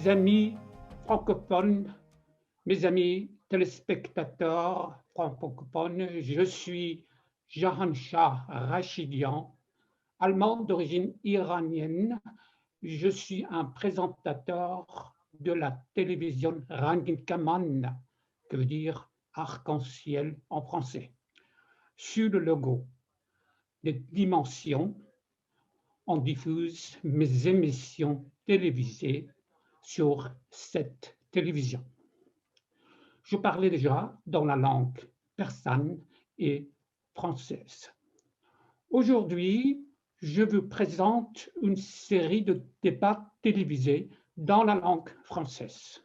Mes amis francophones, mes amis téléspectateurs francophones, je suis Jahanshah Rachidian, allemand d'origine iranienne. Je suis un présentateur de la télévision Rangin Kaman, que veut dire arc-en-ciel en français. Sur le logo des dimensions, on diffuse mes émissions télévisées sur cette télévision. Je parlais déjà dans la langue persane et française. Aujourd'hui, je vous présente une série de débats télévisés dans la langue française.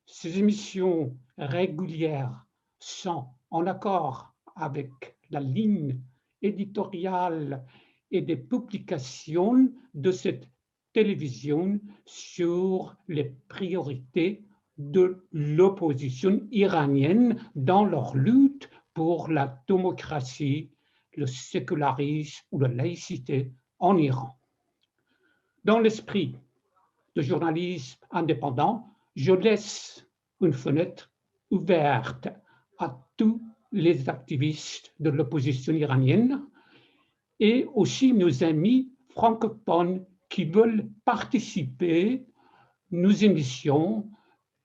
Ces émissions régulières sont en accord avec la ligne éditoriale et des publications de cette télévision sur les priorités de l'opposition iranienne dans leur lutte pour la démocratie, le sécularisme ou la laïcité en Iran. Dans l'esprit de journalisme indépendant, je laisse une fenêtre ouverte à tous les activistes de l'opposition iranienne et aussi nos amis francophones qui veulent participer. Nos émissions,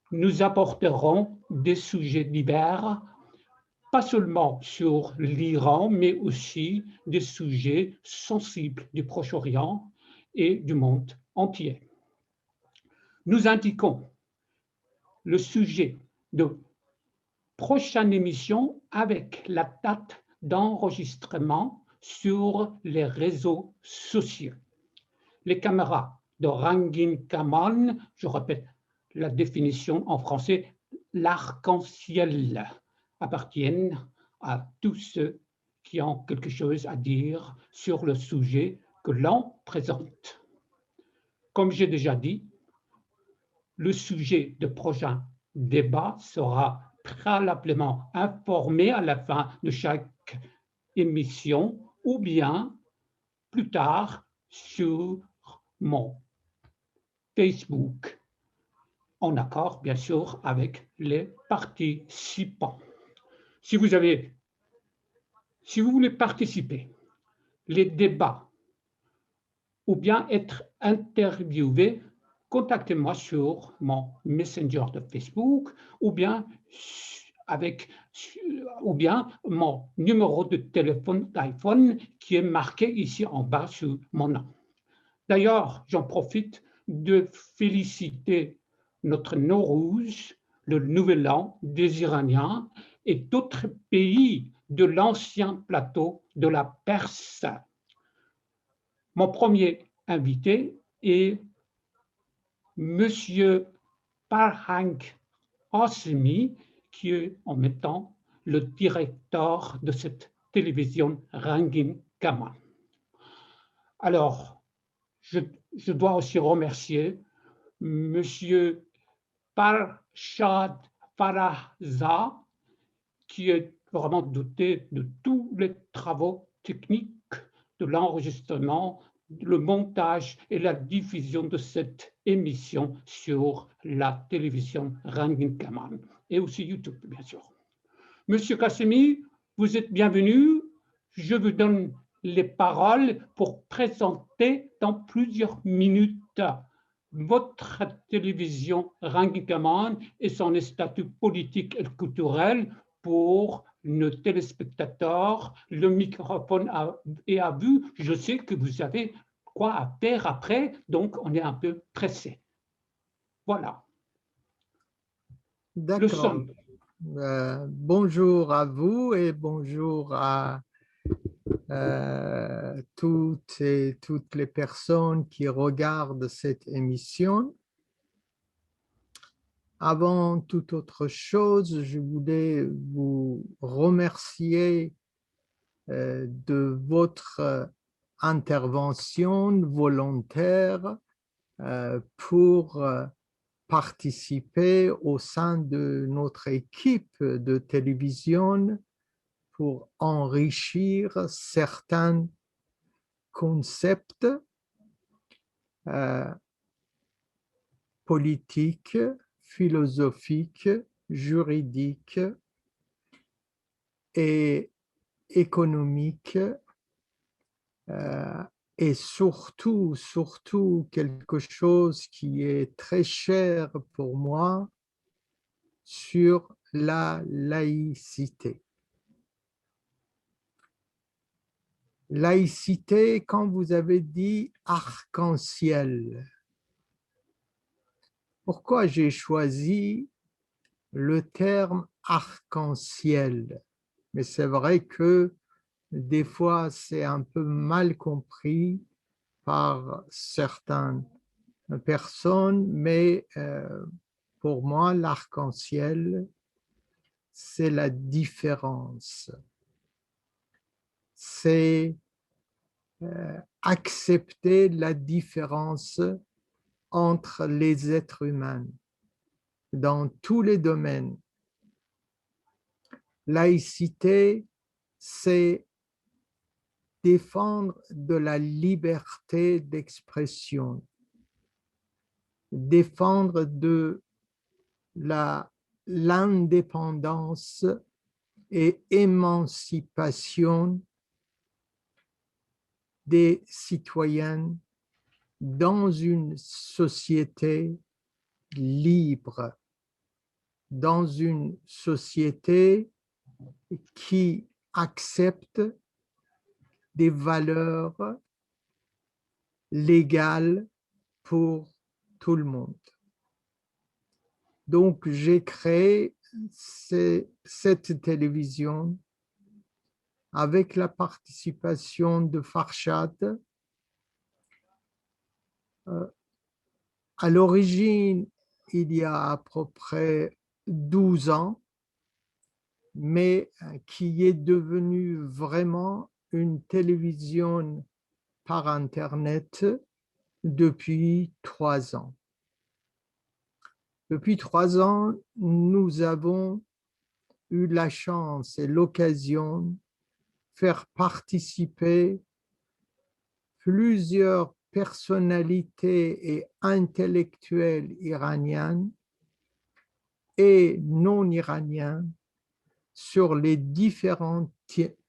nous apporterons des sujets divers, pas seulement sur l'Iran, mais aussi des sujets sensibles du Proche-Orient et du monde entier. Nous indiquons le sujet de prochaine émission avec la date d'enregistrement sur les réseaux sociaux. Les caméras de Rangin Kaman, je répète la définition en français, l'arc-en-ciel, appartiennent à tous ceux qui ont quelque chose à dire sur le sujet que l'on présente. Comme j'ai déjà dit, le sujet de prochain débat sera préalablement informé à la fin de chaque émission ou bien plus tard sur mon Facebook, en accord bien sûr avec les participants. Si vous voulez participer, les débats ou bien être interviewé, contactez-moi sur mon Messenger de Facebook ou bien mon numéro de téléphone d'iPhone qui est marqué ici en bas sur mon nom. D'ailleurs, j'en profite de féliciter notre Nowruz, le nouvel an des Iraniens et d'autres pays de l'ancien plateau de la Perse. Mon premier invité est Monsieur Farhang Hashemi, qui est en même temps le directeur de cette télévision Rangin Kaman. Alors, je dois aussi remercier Monsieur Parshad Farahza, qui est vraiment doté de tous les travaux techniques de l'enregistrement, le montage et la diffusion de cette émission sur la télévision Rangin Kaman et aussi YouTube, bien sûr. Monsieur Hashemi, vous êtes bienvenu. Je vous donne les paroles pour présenter dans plusieurs minutes votre télévision Rangin Kaman et son statut politique et culturel pour nos téléspectateurs. Le microphone est à vous. Je sais que vous avez quoi à faire après, donc on est un peu pressé. Voilà. D'accord. Bonjour à vous et bonjour à toutes les personnes qui regardent cette émission. Avant toute autre chose, je voulais vous remercier de votre intervention volontaire pour participer au sein de notre équipe de télévision pour enrichir certains concepts politique, philosophique, juridique et économique, et surtout quelque chose qui est très cher pour moi, sur la laïcité. Laïcité, quand vous avez dit arc-en-ciel, pourquoi j'ai choisi le terme arc-en-ciel? Mais c'est vrai que des fois, c'est un peu mal compris par certaines personnes, mais pour moi, l'arc-en-ciel, c'est la différence. C'est accepter la différence entre les êtres humains dans tous les domaines. Laïcité, c'est défendre de la liberté d'expression, défendre de l'indépendance et émancipation des citoyens dans une société libre, dans une société qui accepte des valeurs légales pour tout le monde. Donc, j'ai créé cette télévision avec la participation de Farshad. À l'origine, il y a à peu près 12 ans, mais qui est devenue vraiment une télévision par Internet depuis 3 ans. Depuis 3 ans, nous avons eu la chance et l'occasion de faire participer plusieurs personnalités et intellectuels iraniens et non iraniens sur les différents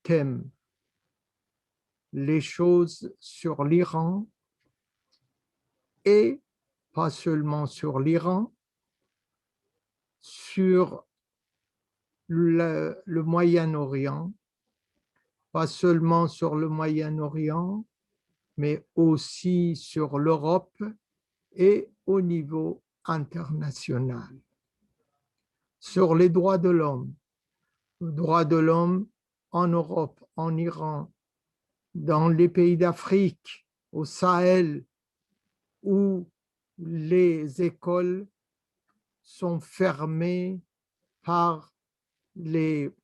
thèmes, les choses sur l'Iran et pas seulement sur l'Iran, sur le Moyen-Orient, pas seulement sur le Moyen-Orient, mais aussi sur l'Europe et au niveau international. Sur les droits de l'homme, en Europe, en Iran, dans les pays d'Afrique, au Sahel, où les écoles sont fermées par les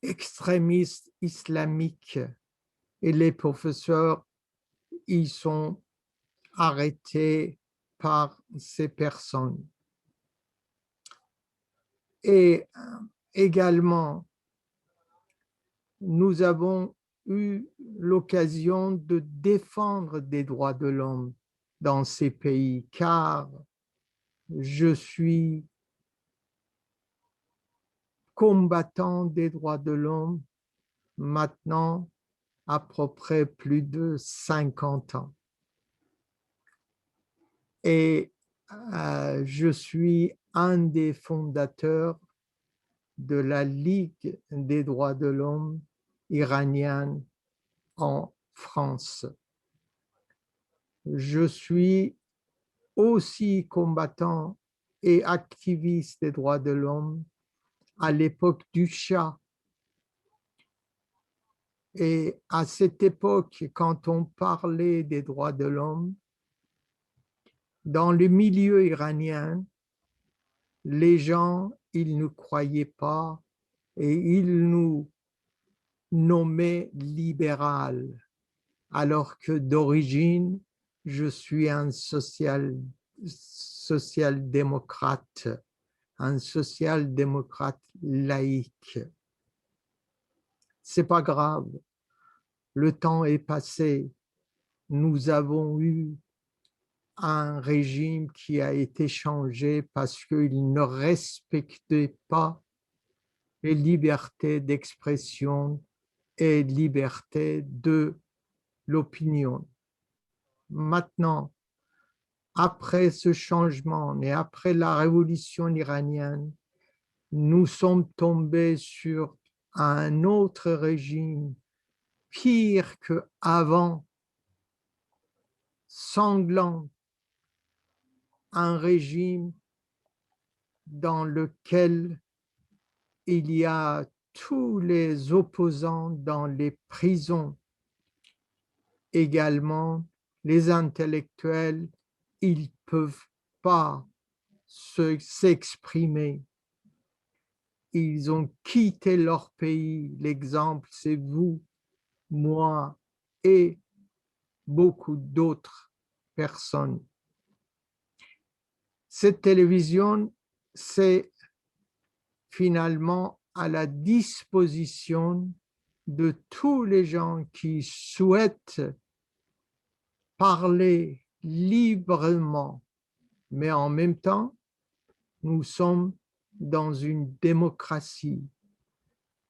extrémistes islamiques et les professeurs y sont arrêtés par ces personnes. Et également, nous avons eu l'occasion de défendre des droits de l'homme dans ces pays, car je suis combattant des droits de l'homme maintenant à peu près plus de 50 ans. Et je suis un des fondateurs de la Ligue des droits de l'homme iranienne en France. Je suis aussi combattant et activiste des droits de l'homme à l'époque du Shah. Et à cette époque, quand on parlait des droits de l'homme, dans le milieu iranien, les gens, ils ne croyaient pas et ils nous nommaient libéral, alors que d'origine, je suis un social-démocrate, un social-démocrate laïque. C'est pas grave, le temps est passé, nous avons eu un régime qui a été changé parce qu'il ne respectait pas les libertés d'expression et liberté de l'opinion. Maintenant, après ce changement et après la révolution iranienne, nous sommes tombés sur un autre régime pire qu'avant, sanglant, un régime dans lequel il y a tous les opposants dans les prisons, également les intellectuels, ils ne peuvent pas s'exprimer. Ils ont quitté leur pays. L'exemple, c'est vous, moi et beaucoup d'autres personnes. Cette télévision, c'est finalement à la disposition de tous les gens qui souhaitent parler librement, mais en même temps, nous sommes dans une démocratie.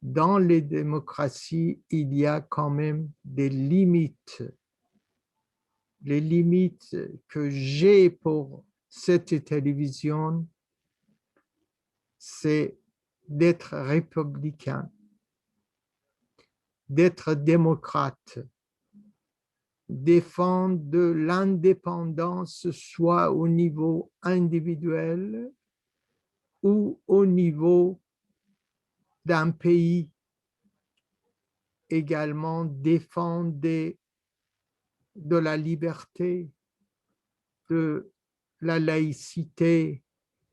Dans les démocraties, il y a quand même des limites. Les limites que j'ai pour cette télévision, c'est d'être républicain, d'être démocrate, défendre de l'indépendance, soit au niveau individuel ou au niveau d'un pays, également défendre de la liberté, de la laïcité,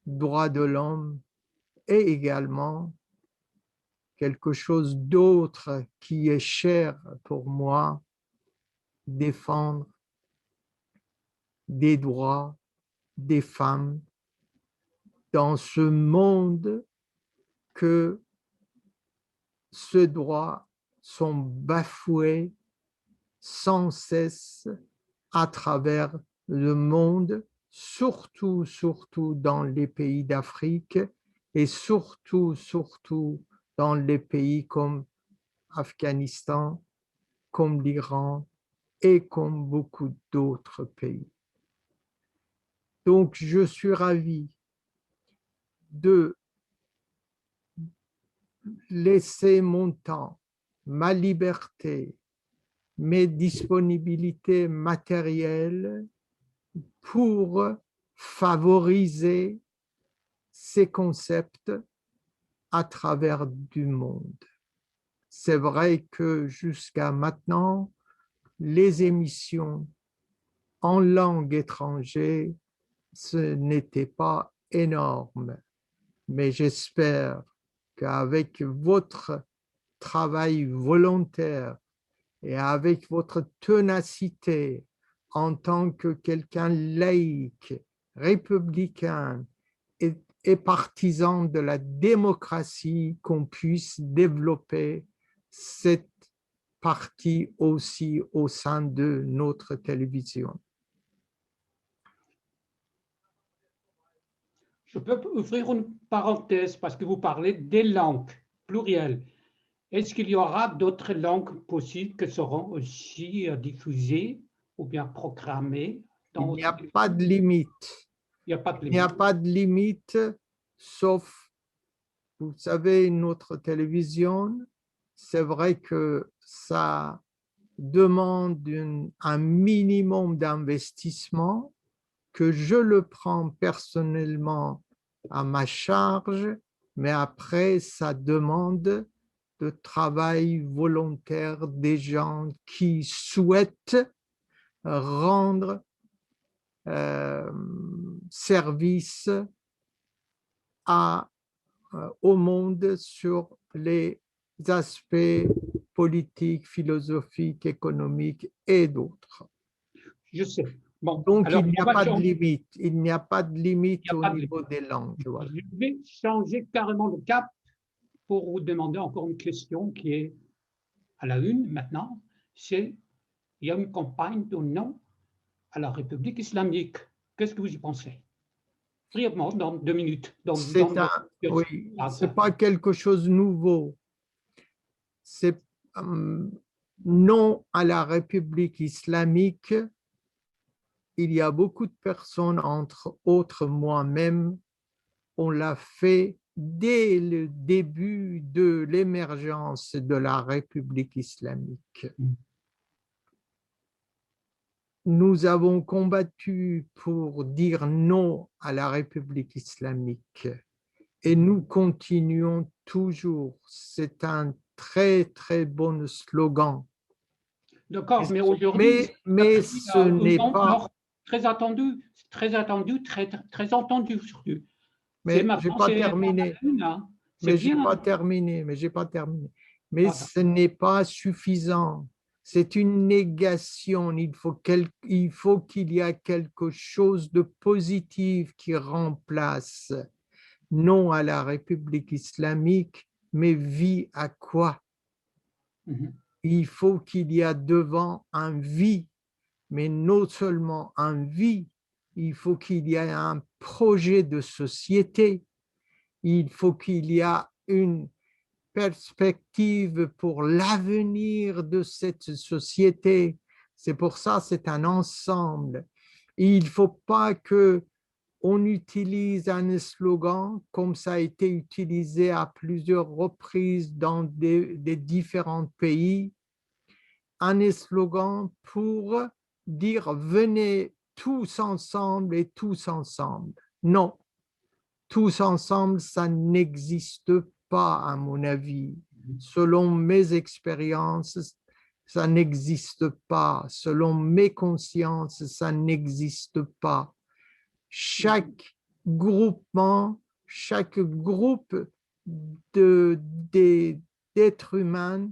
droits de l'homme, et également quelque chose d'autre qui est cher pour moi, défendre des droits des femmes dans ce monde que ces droits sont bafoués sans cesse à travers le monde, surtout dans les pays d'Afrique et surtout dans les pays comme Afghanistan, comme l'Iran et comme beaucoup d'autres pays. Donc, je suis ravi de laisser mon temps, ma liberté, mes disponibilités matérielles pour favoriser ces concepts à travers du monde. C'est vrai que jusqu'à maintenant, les émissions en langue étrangère, ce n'était pas énorme, mais j'espère qu'avec votre travail volontaire et avec votre ténacité en tant que quelqu'un laïque, républicain et partisan de la démocratie, qu'on puisse développer cette partie aussi au sein de notre télévision. Je peux ouvrir une parenthèse parce que vous parlez des langues plurielles. Est-ce qu'il y aura d'autres langues possibles qui seront aussi diffusées ou bien programmées dans Il votre n'y a pas de limite. Il n'y a pas de Il n'y a limite. pas de limite, sauf, vous savez, notre télévision, c'est vrai que ça demande un minimum d'investissement que je le prends personnellement à ma charge, mais après, ça demande de travail volontaire des gens qui souhaitent rendre service au monde sur les aspects politiques, philosophiques, économiques et d'autres. Je sais. Bon, Donc, alors il n'y on a va pas de changer. limite. Il n'y a pas de limite Il n'y a au pas de niveau limite. des langues. Voilà. Je vais changer carrément le cap pour vous demander encore une question qui est à la une maintenant. C'est, il y a une campagne de non à la République islamique. Qu'est-ce que vous y pensez? Brièvement, dans 2 minutes, dans C'est un, notre oui, c'est situation. pas quelque chose de nouveau. C'est non à la République islamique. Il y a beaucoup de personnes, entre autres moi-même, on l'a fait dès le début de l'émergence de la République islamique. Nous avons combattu pour dire non à la République islamique et nous continuons toujours. C'est un très, très bon slogan. D'accord, mais aujourd'hui, ça a Mais pris ce n'est une pas, ampleur très attendue, très entendue surtout. C'est mais j'ai maintenant, pas c'est à terminé. la une, hein. C'est Mais j'ai bien. pas terminé, mais j'ai pas terminé. Mais Pardon. ce n'est pas suffisant. C'est une négation. Il faut qu'il y ait quelque chose de positif qui remplace non à la République islamique, mais vie à quoi? Mhm. Il faut qu'il y ait devant un vie, mais non seulement un vie, il faut qu'il y ait un projet de société. Il faut qu'il y ait une perspective pour l'avenir de cette société. C'est pour ça, c'est un ensemble. Il ne faut pas que on utilise un slogan comme ça a été utilisé à plusieurs reprises dans des différents pays, un slogan pour dire venez tous ensemble et tous ensemble. Non, tous ensemble, ça n'existe pas, à mon avis. Selon mes expériences, ça n'existe pas. Selon mes consciences, ça n'existe pas. Chaque groupement, chaque groupe d'êtres humains,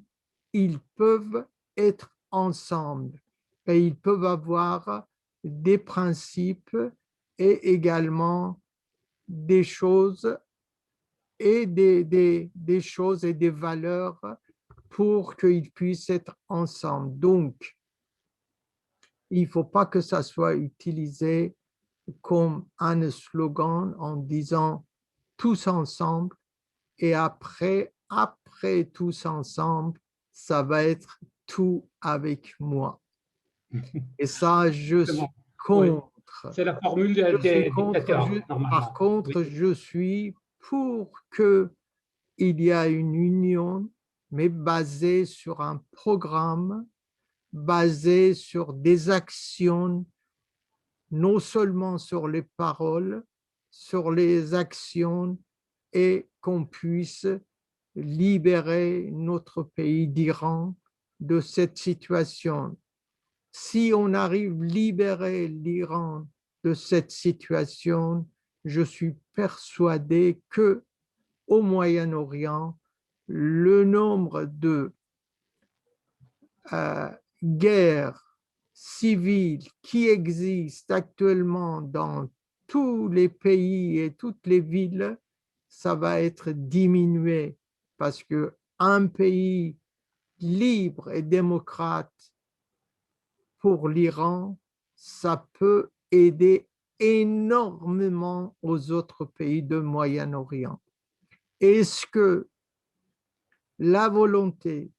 ils peuvent être ensemble et ils peuvent avoir des principes et également des choses des choses et des valeurs pour qu'ils puissent être ensemble. Donc, il ne faut pas que ça soit utilisé comme un slogan en disant tous ensemble et après tous ensemble, ça va être tout avec moi. Et ça, je suis Exactement. Oui, contre. c'est la formule Je suis des contre. dictateurs, Par normalement. Oui. contre, je suis pour que il y a une union, mais basée sur un programme, basée sur des actions, non seulement sur les paroles, sur les actions, et qu'on puisse libérer notre pays d'Iran de cette situation. Si on arrive à libérer l'Iran de cette situation, je suis persuadé que au Moyen-Orient, le nombre de guerres civiles qui existent actuellement dans tous les pays et toutes les villes, ça va être diminué parce que un pays libre et démocrate pour l'Iran, ça peut aider énormément aux autres pays du Moyen-Orient. Est-ce que la volonté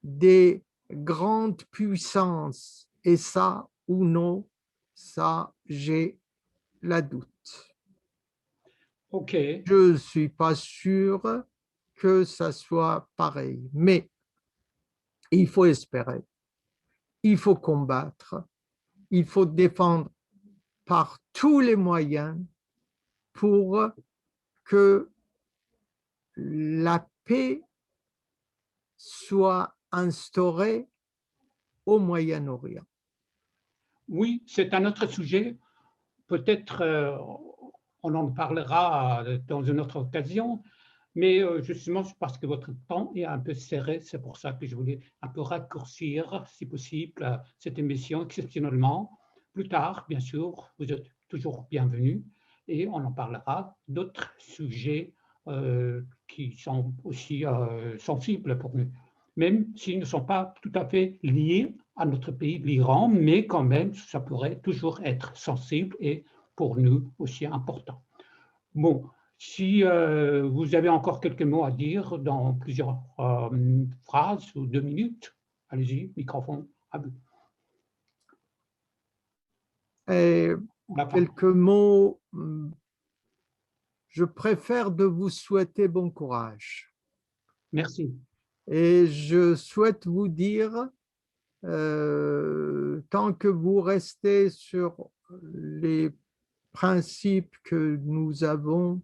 des grandes puissances est ça ou non? Ça, j'ai la doute. OK. Je ne suis pas sûr que ça soit pareil, mais il faut espérer, il faut combattre, il faut défendre par tous les moyens pour que la paix soit instaurée au Moyen-Orient. Oui, c'est un autre sujet. Peut-être, on en parlera dans une autre occasion, mais justement, parce que votre temps est un peu serré, c'est pour ça que je voulais un peu raccourcir, si possible, cette émission exceptionnellement. Plus tard, bien sûr, vous êtes toujours bienvenus et on en parlera d'autres sujets qui sont aussi sensibles pour nous. même s'ils ne sont pas tout à fait liés à notre pays, l'Iran, mais quand même, ça pourrait toujours être sensible et pour nous aussi important. Bon, si vous avez encore quelques mots à dire dans plusieurs phrases ou 2 minutes, allez-y, microphone à vous. Et quelques mots, je préfère de vous souhaiter bon courage. Merci. Et je souhaite vous dire, tant que vous restez sur les principes que nous avons,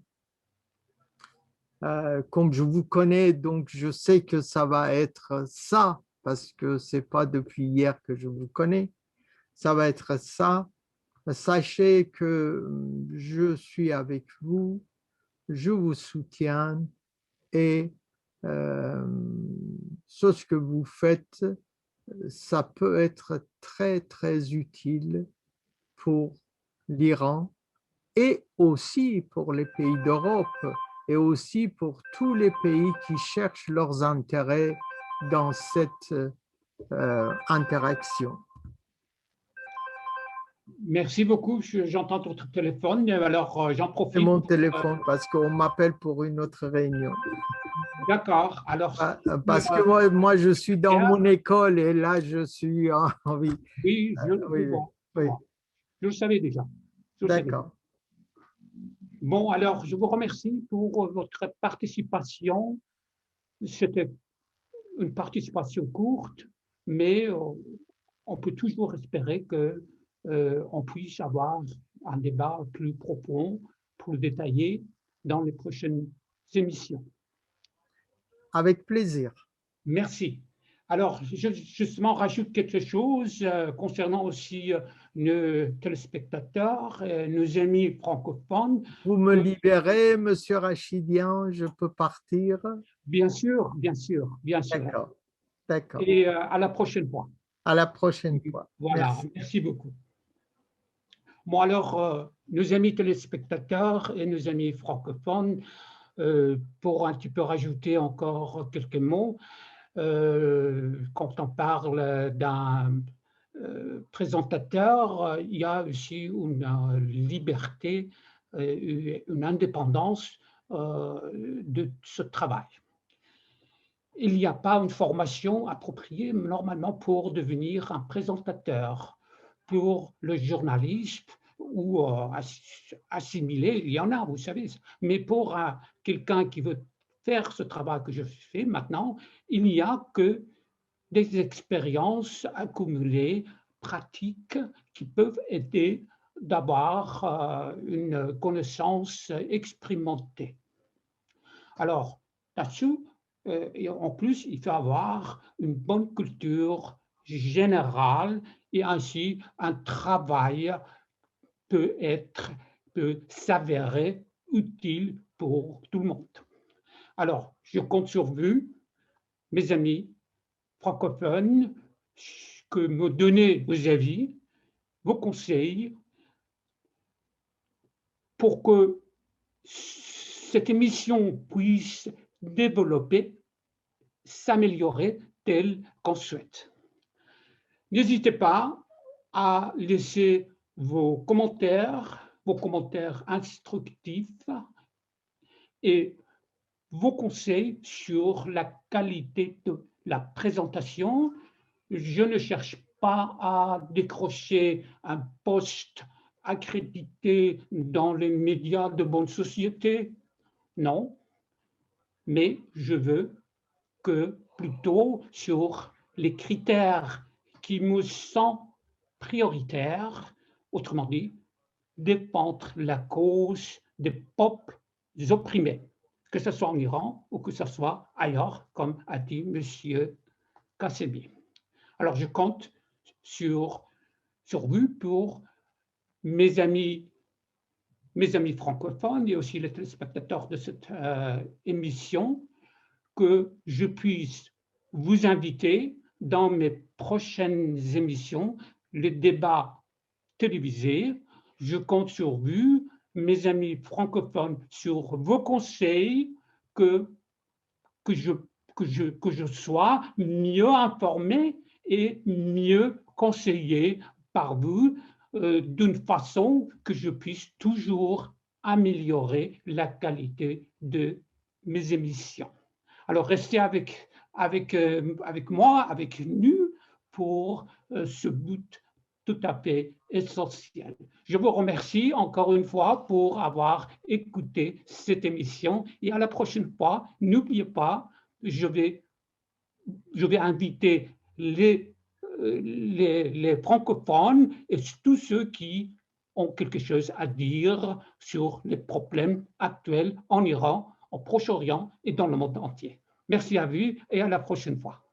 comme je vous connais, donc je sais que ça va être ça, parce que ce n'est pas depuis hier que je vous connais, ça va être ça. Sachez que je suis avec vous, je vous soutiens et ce que vous faites, ça peut être très, très utile pour l'Iran et aussi pour les pays d'Europe et aussi pour tous les pays qui cherchent leurs intérêts dans cette interaction. Merci beaucoup. J'entends votre téléphone. Alors, j'en C'est profite. mon téléphone parce qu'on m'appelle pour une autre réunion. D'accord. Alors, Parce que moi, je suis dans mon école et là, je suis en oui. Oui, Oui, oui. Je le savais déjà. D'accord. Bon, alors, je vous remercie pour votre participation. C'était une participation courte, mais on peut toujours espérer que on puisse avoir un débat plus profond, plus détaillé dans les prochaines émissions. Avec plaisir. Merci. Alors, je justement rajoute quelque chose concernant aussi nos téléspectateurs, nos amis francophones. Vous me libérez, Monsieur Rachidian, je peux partir? Bien sûr, bien sûr, bien sûr. D'accord. D'accord. Et à la prochaine fois. À la prochaine fois. Voilà, merci beaucoup. Bon, alors, nos amis téléspectateurs et nos amis francophones, pour un petit peu rajouter encore quelques mots, quand on parle d'un présentateur, il y a aussi une liberté, une indépendance de ce travail. Il n'y a pas une formation appropriée normalement pour devenir un présentateur. Pour le journaliste ou assimilé, il y en a, vous savez. Mais pour quelqu'un qui veut faire ce travail que je fais maintenant, il n'y a que des expériences accumulées, pratiques, qui peuvent aider d'avoir une connaissance expérimentée. Alors, là-dessus, et en plus, il faut avoir une bonne culture générale et ainsi un travail peut s'avérer utile pour tout le monde. Alors, je compte sur vous, mes amis francophones, que me donnez vos avis, vos conseils pour que cette émission puisse développer, s'améliorer tel qu'on souhaite. N'hésitez pas à laisser vos commentaires instructifs et vos conseils sur la qualité de la présentation. Je ne cherche pas à décrocher un poste accrédité dans les médias de bonne société, non, mais je veux que plutôt sur les critères qui me sont prioritaires, autrement dit, défendre la cause des peuples opprimés, que ce soit en Iran ou que ce soit ailleurs, comme a dit M. Kassemi. Alors je compte sur vous pour mes amis francophones et aussi les téléspectateurs de cette émission, que je puisse vous inviter dans mes prochaines émissions, les débats télévisés. Je compte sur vous, mes amis francophones, sur vos conseils que je que je sois mieux informé et mieux conseillé par vous d'une façon que je puisse toujours améliorer la qualité de mes émissions. Alors, restez avec moi, avec nous, pour ce but tout à fait essentiel. Je vous remercie encore une fois pour avoir écouté cette émission et à la prochaine fois, n'oubliez pas, je vais inviter les francophones et tous ceux qui ont quelque chose à dire sur les problèmes actuels en Iran, au Proche-Orient et dans le monde entier. Merci à vous et à la prochaine fois.